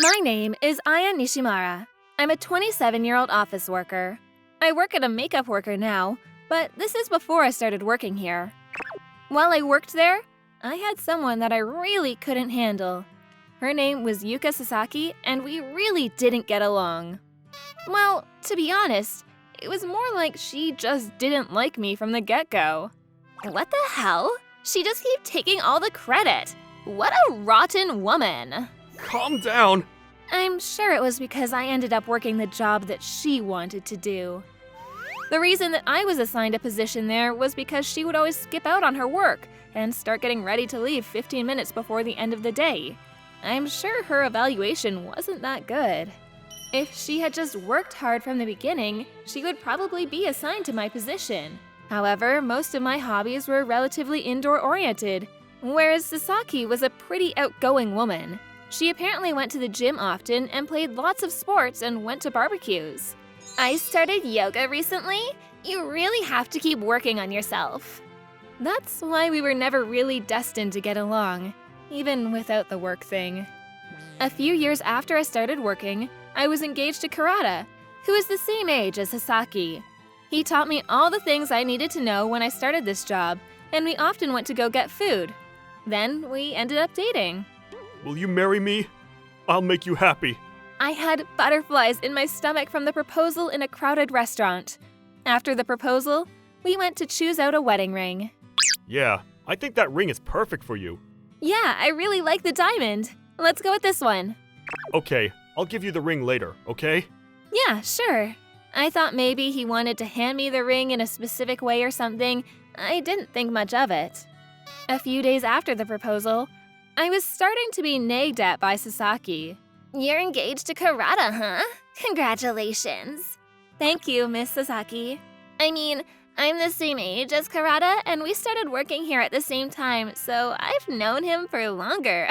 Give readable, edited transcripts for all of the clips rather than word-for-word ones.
My name is Aya Nishimura. I'm a 27-year-old office worker. I work at a makeup worker now, but this is before I started working here. While I worked there, I had someone that I really couldn't handle. Her name was Yuka Sasaki, and we really didn't get along. Well, to be honest, it was more like she just didn't like me from the get-go. What the hell? She just kept taking all the credit. What a rotten woman. Calm down. I'm sure it was because I ended up working the job that she wanted to do. The reason that I was assigned a position there was because she would always skip out on her work and start getting ready to leave 15 minutes before the end of the day. I'm sure her evaluation wasn't that good. If she had just worked hard from the beginning, she would probably be assigned to my position. However, most of my hobbies were relatively indoor-oriented, whereas Sasaki was a pretty outgoing woman. She apparently went to the gym often and played lots of sports and went to barbecues. I started yoga recently. You really have to keep working on yourself. That's why we were never really destined to get along, even without the work thing. A few years after I started working, I was engaged to Kurata, who is the same age as Sasaki. He taught me all the things I needed to know when I started this job, and we often went to go get food. Then we ended up dating. Will you marry me? I'll make you happy. I had butterflies in my stomach from the proposal in a crowded restaurant. After the proposal, we went to choose out a wedding ring. Yeah, I think that ring is perfect for you. Yeah, I really like the diamond. Let's go with this one. Okay, I'll give you the ring later, okay? Yeah, sure. I thought maybe he wanted to hand me the ring in a specific way or something. I didn't think much of it. A few days after the proposal, I was starting to be nagged at by Sasaki. You're engaged to Kurata, huh? Congratulations. Thank you, Miss Sasaki. I mean, I'm the same age as Kurata, and we started working here at the same time, so I've known him for longer.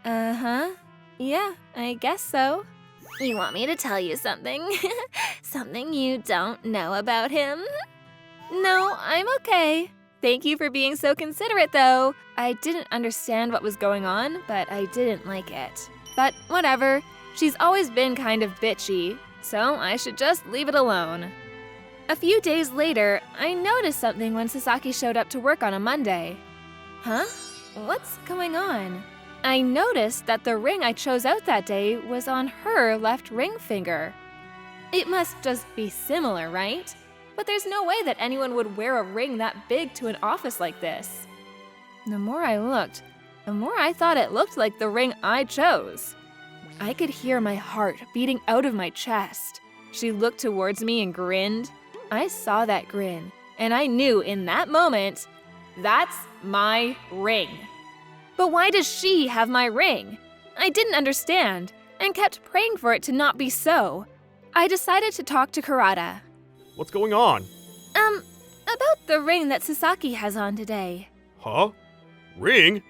Uh-huh. Yeah, I guess so. You want me to tell you something? Something you don't know about him? No, I'm okay. Thank you for being so considerate, though. I didn't understand what was going on, but I didn't like it. But whatever, she's always been kind of bitchy, so I should just leave it alone. A few days later, I noticed something when Sasaki showed up to work on a Monday. Huh? What's going on? I noticed that the ring I chose out that day was on her left ring finger. It must just be similar, right? But there's no way that anyone would wear a ring that big to an office like this. The more I looked, the more I thought it looked like the ring I chose. I could hear my heart beating out of my chest. She looked towards me and grinned. I saw that grin, and I knew in that moment, that's my ring. But why does she have my ring? I didn't understand, and kept praying for it to not be so. I decided to talk to Kurata. What's going on? About the ring that Sasaki has on today. Huh? Ring?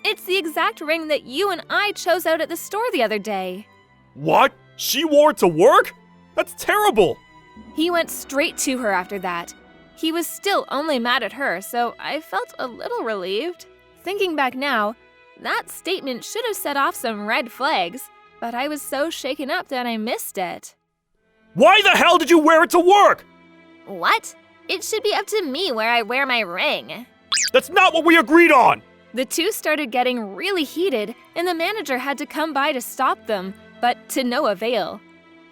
It's the exact ring that you and I chose out at the store the other day. What? She wore it to work? That's terrible! He went straight to her after that. He was still only mad at her, so I felt a little relieved. Thinking back now, that statement should have set off some red flags, but I was so shaken up that I missed it. Why the hell did you wear it to work? What? It should be up to me where I wear my ring. That's not what we agreed on! The two started getting really heated, and the manager had to come by to stop them, but to no avail.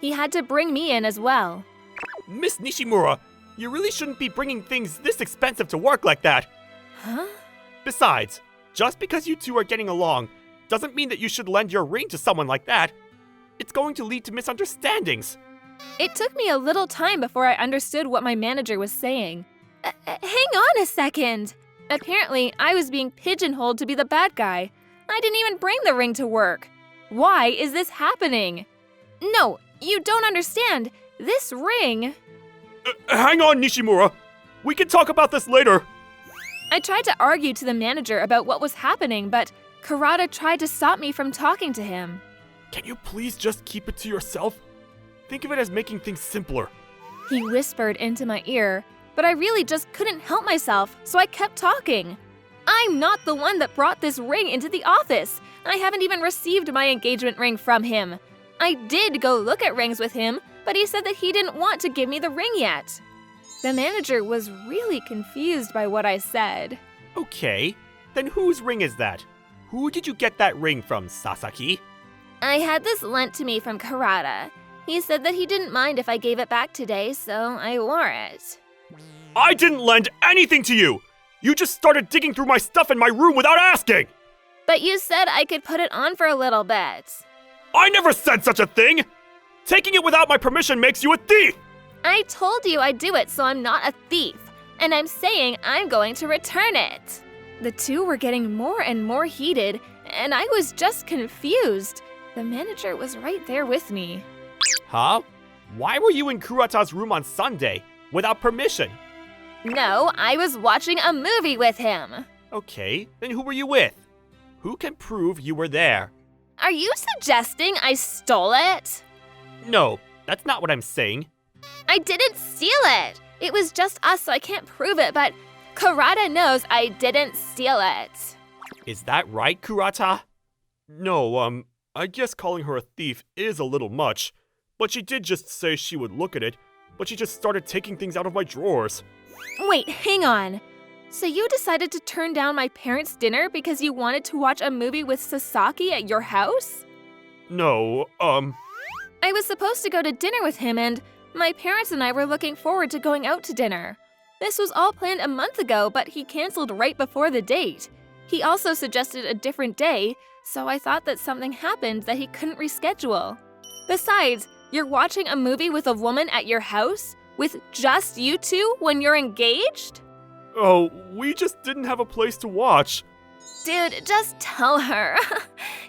He had to bring me in as well. Miss Nishimura, you really shouldn't be bringing things this expensive to work like that. Huh? Besides, just because you two are getting along doesn't mean that you should lend your ring to someone like that. It's going to lead to misunderstandings. It took me a little time before I understood what my manager was saying. Hang on a second. Apparently, I was being pigeonholed to be the bad guy. I didn't even bring the ring to work. Why is this happening? No, you don't understand. This ring… Hang on, Nishimura. We can talk about this later. I tried to argue to the manager about what was happening, but Kurata tried to stop me from talking to him. Can you please just keep it to yourself? Think of it as making things simpler. He whispered into my ear, but I really just couldn't help myself, so I kept talking. I'm not the one that brought this ring into the office. I haven't even received my engagement ring from him. I did go look at rings with him, but he said that he didn't want to give me the ring yet. The manager was really confused by what I said. Okay, then whose ring is that? Who did you get that ring from, Sasaki? I had this lent to me from Karada. He said that he didn't mind if I gave it back today, so I wore it. I didn't lend anything to you! You just started digging through my stuff in my room without asking! But you said I could put it on for a little bit. I never said such a thing! Taking it without my permission makes you a thief! I told you I'd do it, so I'm not a thief. And I'm saying I'm going to return it. The two were getting more and more heated, and I was just confused. The manager was right there with me. Huh? Why were you in Kurata's room on Sunday without permission? No, I was watching a movie with him. Okay, then who were you with? Who can prove you were there? Are you suggesting I stole it? No, that's not what I'm saying. I didn't steal it. It was just us, so I can't prove it, but Kurata knows I didn't steal it. Is that right, Kurata? No, I guess calling her a thief is a little much, but she did just say she would look at it, but she just started taking things out of my drawers. Wait, hang on. So you decided to turn down my parents' dinner because you wanted to watch a movie with Sasaki at your house? No, I was supposed to go to dinner with him, and my parents and I were looking forward to going out to dinner. This was all planned a month ago, but he canceled right before the date. He also suggested a different day, so I thought that something happened that he couldn't reschedule. Besides, you're watching a movie with a woman at your house? With just you two when you're engaged? Oh, we just didn't have a place to watch. Dude, just tell her.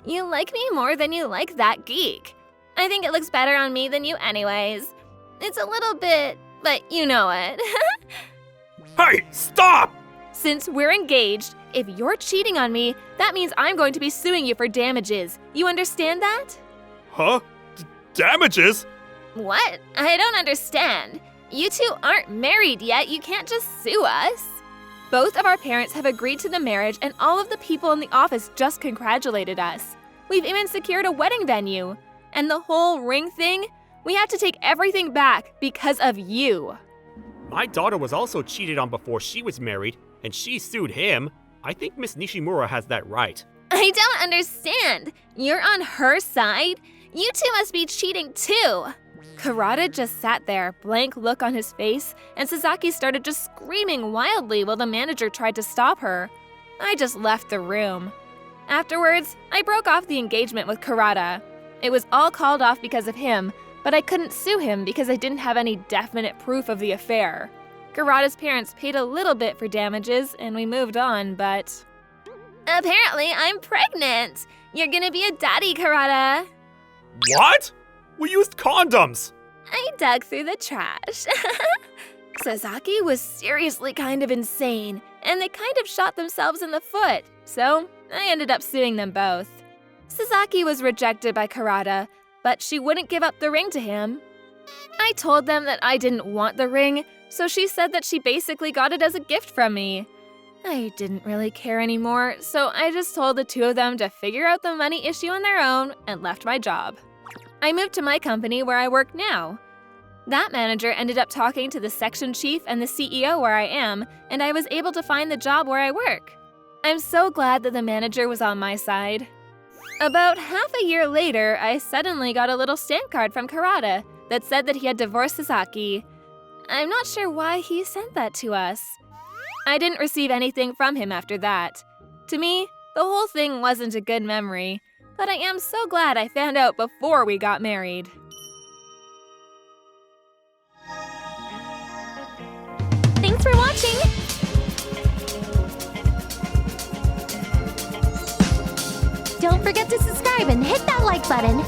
You like me more than you like that geek. I think it looks better on me than you anyways. It's a little bit, but you know it. Hey, stop! Since we're engaged, if you're cheating on me, that means I'm going to be suing you for damages. You understand that? Huh? Damages? What? I don't understand. You two aren't married yet. You can't just sue us. Both of our parents have agreed to the marriage, and all of the people in the office just congratulated us. We've even secured a wedding venue. And the whole ring thing, we had to take everything back because of you. My daughter was also cheated on before she was married, and she sued him. I think Miss Nishimura has that right. I don't understand. You're on her side? You two must be cheating too. Karada just sat there, blank look on his face, and Sasaki started just screaming wildly while the manager tried to stop her. I just left the room. Afterwards, I broke off the engagement with Karada. It was all called off because of him, but I couldn't sue him because I didn't have any definite proof of the affair. Karada's parents paid a little bit for damages, and we moved on, but... Apparently, I'm pregnant! You're gonna be a daddy, Karada! What? We used condoms! I dug through the trash. Sasaki was seriously kind of insane, and they kind of shot themselves in the foot, so I ended up suing them both. Sasaki was rejected by Karada, but she wouldn't give up the ring to him. I told them that I didn't want the ring, so she said that she basically got it as a gift from me. I didn't really care anymore, so I just told the two of them to figure out the money issue on their own and left my job. I moved to my company where I work now. That manager ended up talking to the section chief and the CEO where I am, and I was able to find the job where I work. I'm so glad that the manager was on my side. About half a year later, I suddenly got a little stamp card from Karada that said that he had divorced Sasaki. I'm not sure why he sent that to us. I didn't receive anything from him after that. To me, the whole thing wasn't a good memory, but I am so glad I found out before we got married. Thanks for watching! Don't forget to subscribe and hit that like button.